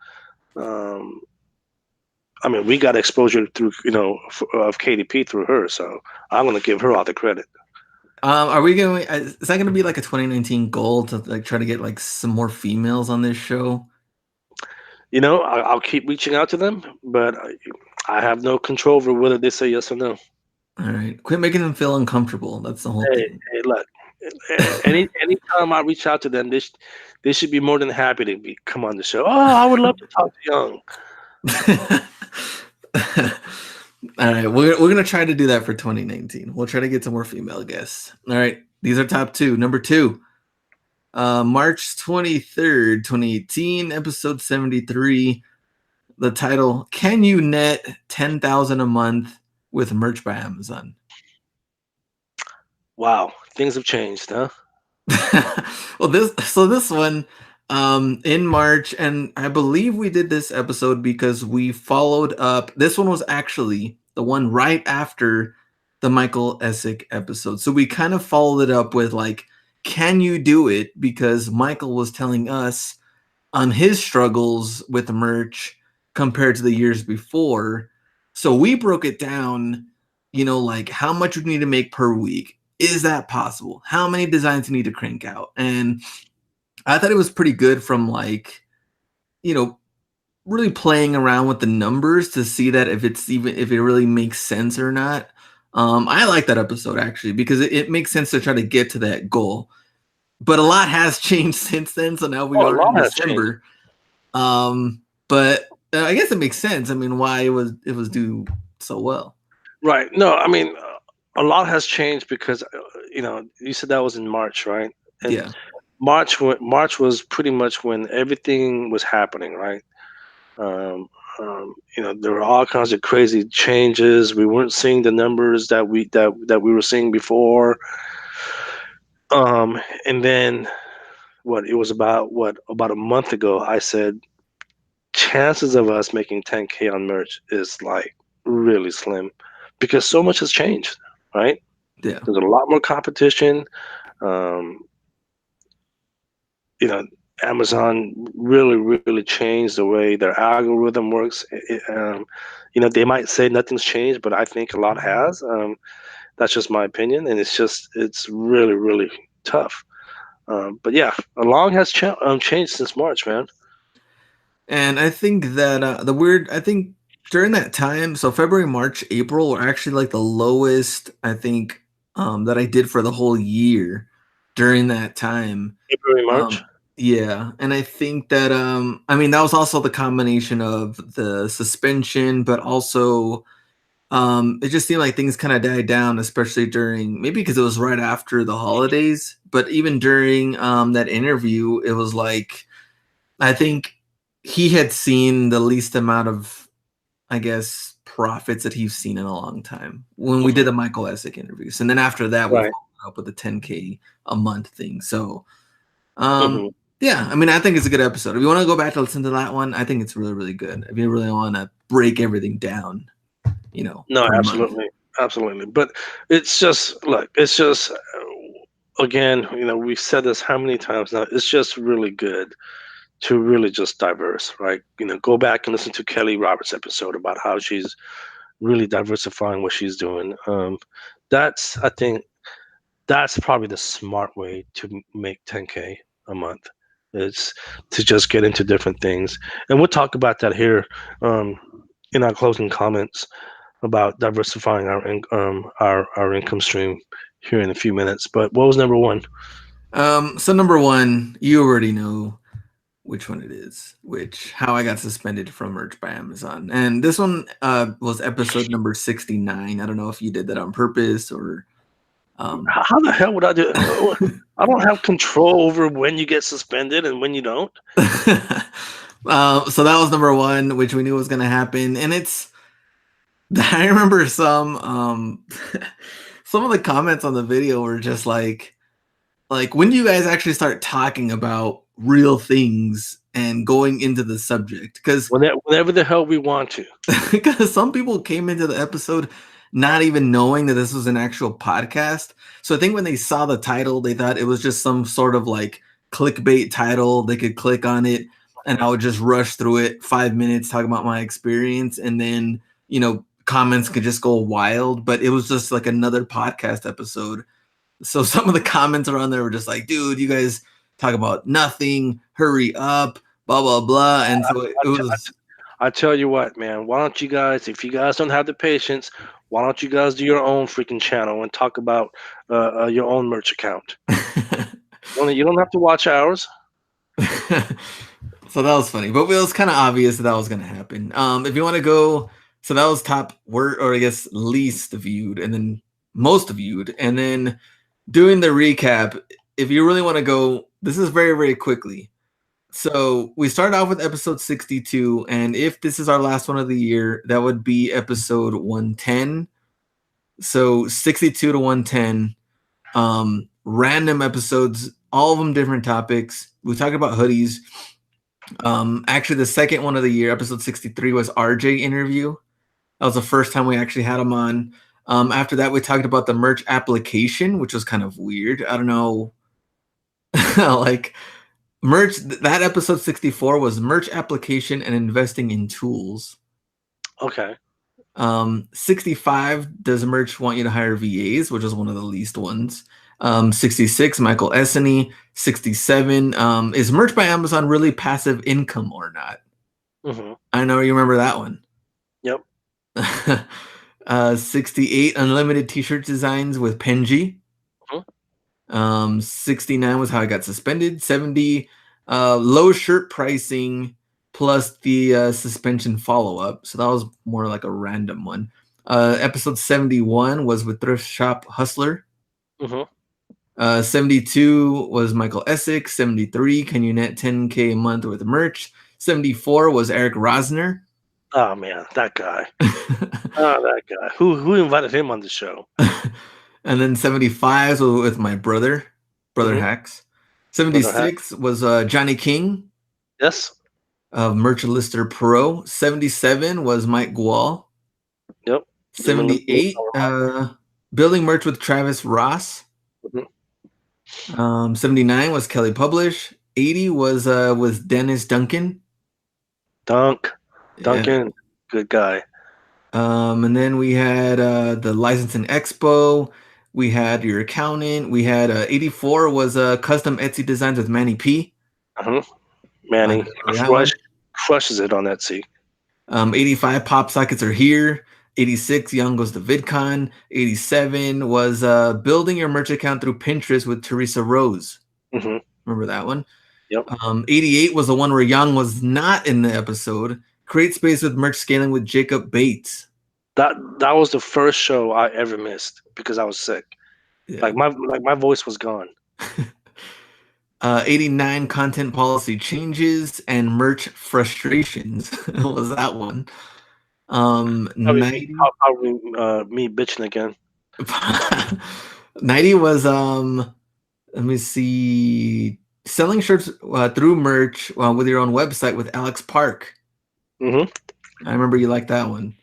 I mean, we got exposure through of KDP through her, so I'm gonna give her all the credit. Are we going? Is that going to be like a 2019 goal to like try to get like some more females on this show? I'll keep reaching out to them, but I have no control over whether they say yes or no. All right, quit making them feel uncomfortable. That's the whole Hey, thing. hey, look. Anytime I reach out to them, they should be more than happy to come on the show. Oh, I would love to talk to Young. All right, we're gonna try to do that for 2019. We'll try to get some more female guests. All right, these are top 2. Number 2, March 23rd, 2018, episode 73. The title: Can you net 10,000 a month with merch by Amazon? Wow, things have changed, huh? Well, this one in March, and I believe we did this episode because we followed up. This one was actually the one right after the Michael Essick episode. So we kind of followed it up with like, can you do it? Because Michael was telling us on his struggles with merch compared to the years before. So we broke it down, like how much we need to make per week. Is that possible? How many designs you need to crank out? And I thought it was pretty good from like, you know, really playing around with the numbers to see that if it really makes sense or not. I like that episode actually because it makes sense to try to get to that goal. But a lot has changed since then, so now we Oh, a are in lot has changed. December. But I guess it makes sense. I mean, why it was do so well. Right. No, I mean, a lot has changed because you said that was in March, right? And Yeah. March was pretty much when everything was happening, right? Um, there were all kinds of crazy changes. We weren't seeing the numbers that we were seeing before. And then what? It was about a month ago. I said chances of us making 10K on merch is like really slim because so much has changed, right? Yeah. There's a lot more competition. Um, you know, Amazon really, really changed the way their algorithm works. They might say nothing's changed, but I think a lot has. That's just my opinion, and it's really, really tough. But yeah, a long has changed since March, man. And I think that I think during that time, so February, March, April were actually like the lowest I think that I did for the whole year during that time. February, March. Yeah, and I think that I mean that was also the combination of the suspension, but also it just seemed like things kind of died down, especially during maybe because it was right after the holidays, but even during that interview, it was like I think he had seen the least amount of, I guess, profits that he's seen in a long time when we did Mhm. the Michael Essick interviews, and then after that, we Right. followed up with the 10K a month thing. So, Hmm. yeah, I mean, I think it's a good episode. If you want to go back to listen to that one, I think it's really, really good. If you really want to break everything down, No, per month. absolutely, absolutely. But it's just look, it's just again, we've said this how many times now. It's just really good to really just diverse, right? Go back and listen to Kelly Roberts' episode about how she's really diversifying what she's doing. I think that's probably the smart way to make 10K a month is to just get into different things, and we'll talk about that here um, in our closing comments about diversifying our income stream here in a few minutes. But what was number one? So number one, you already know which one it is, which how I got suspended from merch by Amazon. And this one was episode number 69. I don't know if you did that on purpose or How the hell would I do? I don't have control over when you get suspended and when you don't. so that was number one, which we knew was gonna happen. And it's I remember some of the comments on the video were just like when do you guys actually start talking about real things and going into the subject? Whenever the hell we want to. Because some people came into the episode not even knowing that this was an actual podcast. So I think when they saw the title, they thought it was just some sort of like clickbait title. They could click on it and I would just rush through it 5 minutes, talk about my experience. And then, comments could just go wild. But it was just like another podcast episode. So some of the comments around there were just like, dude, you guys talk about nothing, hurry up, blah, blah, blah. And so it was. I tell you what, man. Why don't you guys, if you guys don't have the patience, why don't you guys do your own freaking channel and talk about your own merch account? You don't have to watch ours. So that was funny, but it was kind of obvious that was going to happen. If you want to go, so that was top word, or I guess least viewed, and then most viewed, and then doing the recap. If you really want to go, this is very, very quickly. So we started off with episode 62, and if this is our last one of the year, that would be episode 110. So 62 to 110, random episodes, all of them different topics. We talked about hoodies. Actually, the second one of the year, episode 63, was RJ interview. That was the first time we actually had him on. After that, we talked about the merch application, which was kind of weird. I don't know. Like merch, that episode 64 was merch application and investing in tools. Okay. 65, does merch want you to hire VAs, which is one of the least ones. 66, Michael Essany. 67, is merch by Amazon really passive income or not? Mhm. I know you remember that one. Yep. 68 unlimited t-shirt designs with Penji. Mhm. 69 was how I got suspended. 70 low shirt pricing plus the suspension follow-up. So that was more like a random one. Episode 71 was with Thrift Shop Hustler. Mhm. 72 was Michael Essex. 73, can you net 10K a month with merch? 74 was Eric Rosner. Oh man, that guy. Oh, that guy. Who invited him on the show? And then 75 was with my brother Mhm. Hacks. Brother Hat. 76 was Johnny King Yes. of Merch Lister Pro. 77 was Mike Gual. Yep. Lim 78 building merch with Travis Ross. Mhm. 79 was Kelly Publish. 80 was Dennis Duncan. Yeah. Duncan, good guy. And then we had the licensing expo. We had your accountant. We had 84 was custom Etsy designs with Manny P. Uh-huh. I Manny remember that one. crushes it on that seat. 85 pop sockets are here. 86 Young goes to VidCon. 87 was building your merch account through Pinterest with Teresa Rose. Hmm. Remember that one? Yep. 88 was the one where Young was not in the episode. Create space with merch scaling with Jacob Bates. That was the first show I ever missed because I was sick. Yeah. Like my voice was gone. 89 content policy changes and merch frustrations was that one. 90 Probably me bitching again. 90 was let me see, selling shirts through merch with your own website with Alex Park. Hmm. I remember you liked that one.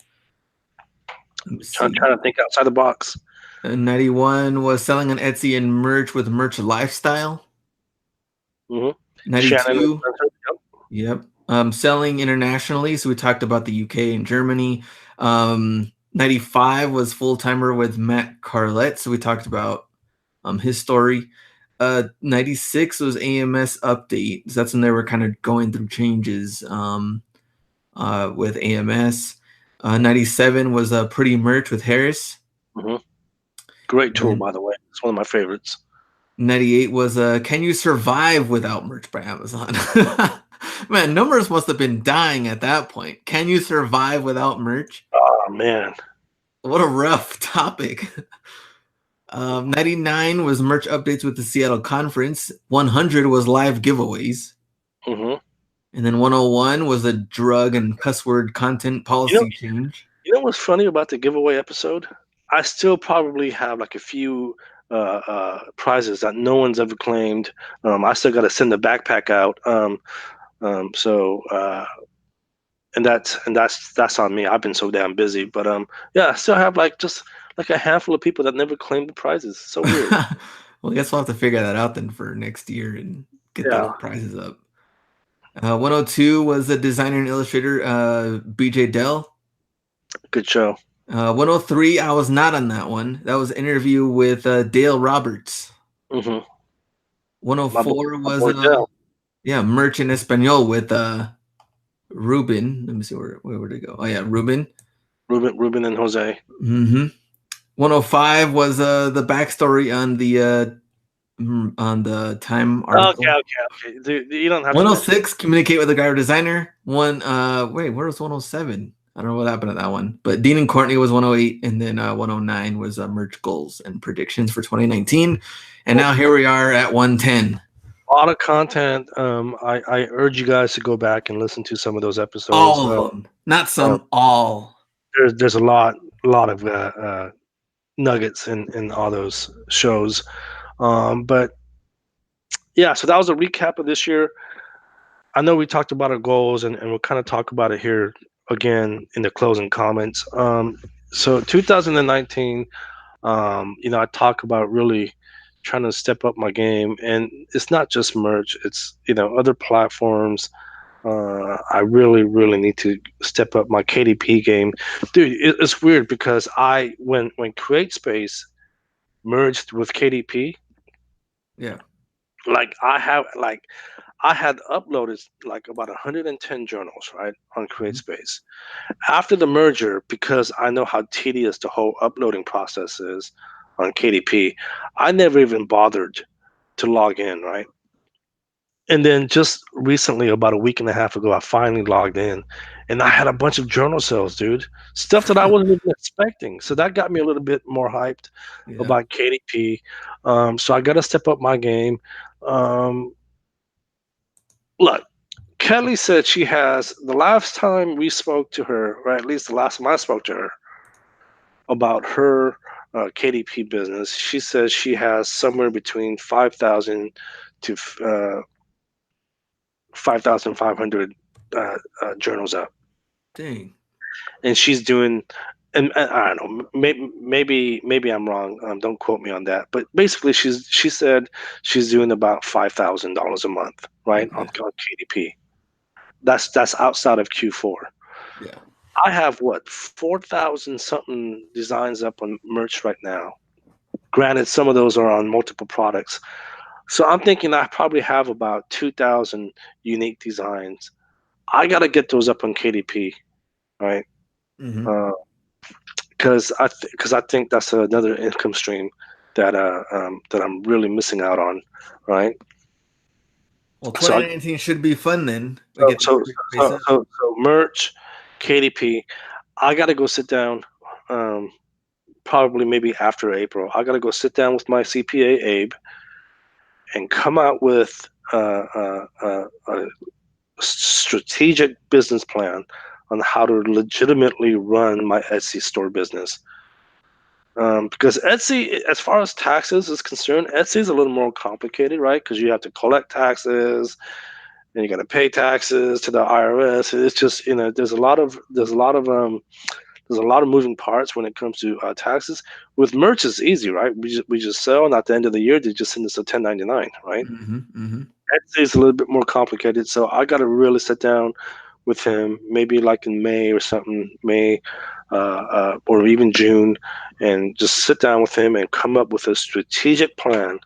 Let me see. Trying to think outside the box. 91 was selling on Etsy and merch with Merch Lifestyle. Hmm. Shannon. 92, Yep. yep. Selling internationally. So we talked about the UK and Germany. 95 was full timer with Matt Carlett. So we talked about his story. 96 was AMS update. So that's when they were kind of going through changes with AMS. 97 was Pretty Merch with Harris. Hmm. Great tool, And by the way. It's one of my favorites. 98 was Can You Survive Without Merch by Amazon? Man, numbers must have been dying at that point. Can you survive without merch? Oh man. What a rough topic. 99 was merch updates with the Seattle conference. 100 was live giveaways. Hmm. And then 101 was a drug and cuss word content You know, policy change. you know what's funny about the giveaway episode? I still probably have like a few prizes that no one's ever claimed. I still got to send the backpack out. So and that's on me. I've been so damn busy, but yeah, I still have like just like a handful of people that never claimed the prizes. So weird. Well, I guess we'll have to figure that out then for next year and get Yeah, those prizes up. 102 was a designer and illustrator, BJ Dell. good show. 103, I was not on that one. That was an interview with Dale Roberts. Hmm. 104 My was boy Dell, Merch in Espanol with Ruben. Let me see where to go. Oh yeah, Ruben. Ruben and Jose. Mm-hmm. 105 was the backstory on the Time Okay, article. okay. Dude, you don't have to mention. 106, communicate with the guy or designer. Wait, where was 107? I don't know what happened to that one. But Dean and Courtney was 108, and then 109 was merch goals and predictions for 2019. And now here we are at 110. A lot of content. I urge you guys to go back and listen to some of those episodes. All of them, not Uh, some, all. there's a lot of nuggets in all those shows. But yeah, so that was a recap of this year. I know we talked about our goals, and we'll kind of talk about it here again in the closing comments. So 2019, I talk about really trying to step up my game, and it's not just merch; it's other platforms. I really, really need to step up my KDP game, dude. It's weird because when Create Space merged with KDP, Yeah. like I had uploaded like about 110 journals, right, on Mhm. CreateSpace. After the merger, because I know how tedious the whole uploading process is on KDP, I never even bothered to log in, right? And then just recently, about a week and a half ago, I finally logged in and I had a bunch of journal sales, dude. Stuff that I wasn't even expecting. So that got me a little bit more hyped Yeah. about KDP. So I got to step up my game. Um, Look, Kelly said she has, the last time we spoke to her, or at least the last time I spoke to her about her KDP business, she says she has somewhere between 5,000 to 5,500 journals up, Dang. and she's doing. And I don't know, maybe I'm wrong. Don't quote me on that. But basically, she said she's doing about $5,000 a month, right, Okay. on KDP. That's outside of Q4. Yeah. I have what 4,000 something designs up on merch right now. Granted, some of those are on multiple products. So I'm thinking I probably have about 2,000 unique designs. I got to get those up on KDP, right? Hmm. Because I think that's another income stream that I'm really missing out on, right? Well, So I, 2019 should be fun then. We so, get the so face so up. so so merch, KDP. I got to go sit down. Um, Probably maybe after April. I got to go sit down with my CPA Abe and come out with a strategic business plan on how to legitimately run my Etsy store business. Because Etsy, as far as taxes is concerned, Etsy is a little more complicated, right? Because you have to collect taxes and you got to pay taxes to the IRS. It's just there's a lot of moving parts when it comes to taxes. With merch, it's easy, right? We just sell, and at the end of the year, they just send us a 1099, right? Hmm. Hmm. Etsy is a little bit more complicated, so I got to really sit down with him, maybe like in May or something, May or even June, and just sit down with him and come up with a strategic plan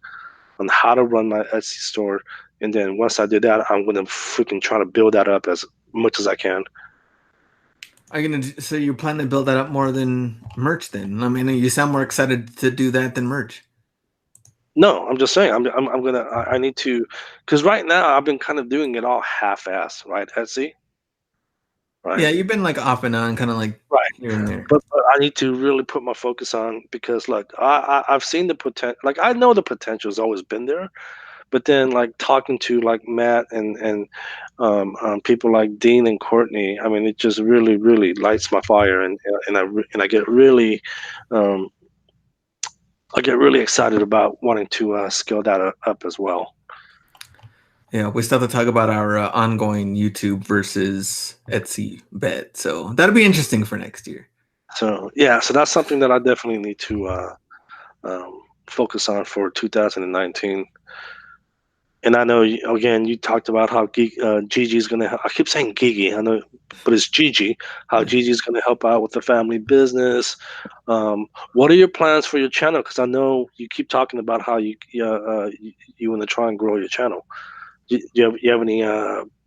on how to run my Etsy store. And then once I did that, I'm gonna freaking try to build that up as much as I can. Are you gonna? So you plan to build that up more than merch then? I mean, you sound more excited to do that than merch. No, I'm just saying I'm gonna I need to, because right now I've been kind of doing it all half-ass, right, Etsy, Yeah, right, you've been like off and on, kind of like right. here and there. But I need to really put my focus on, because look, I've seen the potential. Like I know the potential has always been there, but then like talking to like Matt and people like Dean and Courtney, I mean, it just really lights my fire, and um, I get really excited about wanting to scale that up as well. Yeah, we still have to talk about our ongoing YouTube versus Etsy bet. So that'll be interesting for next year. So yeah, so that's something that I definitely need to focus on for 2019. And I know again, you talked about how Gigi's gonna. I keep saying Gigi, I know, but it's Gigi. How Yeah. Gigi's gonna help out with the family business. What are your plans for your channel? Because I know you keep talking about how you want to try and grow your channel. Do you have any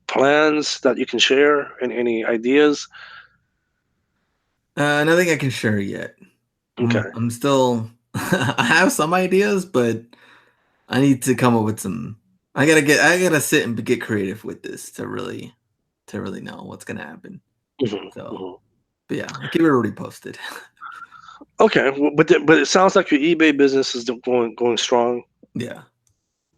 plans that you can share, and any ideas? Nothing I can share yet. Okay. I'm still. I have some ideas, but I need to come up with some. I gotta sit and get creative with this to really know what's gonna happen. Hmm. So, Hmm. but yeah, I'll keep everybody posted. Okay, well, but it sounds like your eBay business is going strong. Yeah.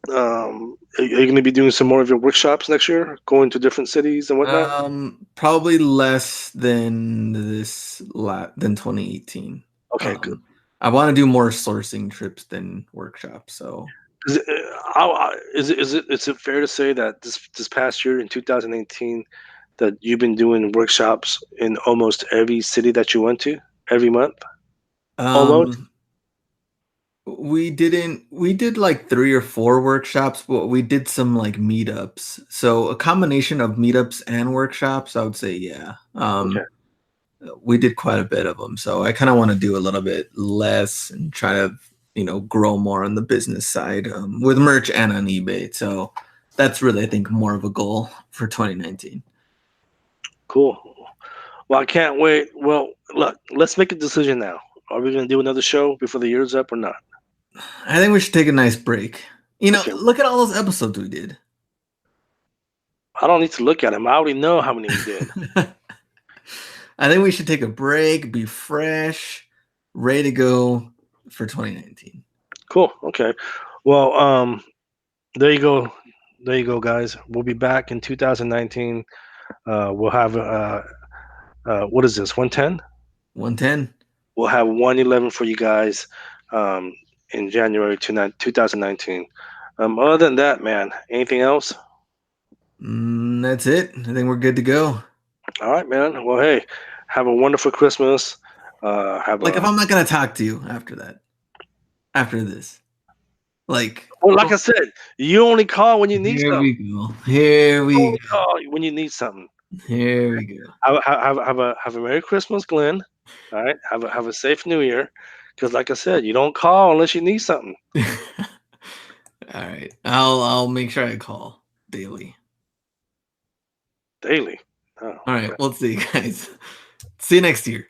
Are you going to be doing some more of your workshops next year, going to different cities and whatnot? Probably less than than 2018. Okay, good. Um, I want to do more sourcing trips than workshops. So Is it fair to say that this past year in 2018 that you've been doing workshops in almost every city that you went to every month? Almost. um, we did like 3 or 4 workshops, but we did some like meetups. So a combination of meetups and workshops, I would say, yeah. Okay. We did quite a bit of them. So I kind of want to do a little bit less and try to, grow more on the business side with merch and on eBay. So That's really, I think, more of a goal for 2019. Cool. Well, I can't wait. Well, look, let's make a decision now. Are we going to do another show before the year's up or not? I think we should take a nice break. Okay. Look at all those episodes we did. I don't need to look at them. I already know how many we did. I think we should take a break, be fresh, ready to go for 2019. Cool. Okay. Well, there you go. There you go, guys. We'll be back in 2019. We'll have what is this? 110. 110. We'll have 111 for you guys um, in January 2019. Other than that, man, anything else? That's it. I think we're good to go. All right, man. Well, hey, have a wonderful Christmas. Have Like, a if I'm not gonna talk to you after that, after this, like, well, like I said, you only call when you need here something. we go. Here You we only call when you need something. go. Here we go. Have a Merry Christmas, Glenn. All right. Have a safe New Year. Because, like I said, you don't call unless you need something All right. I'll make sure I call daily. daily. Oh, All right. okay. We'll see you guys. See you next year.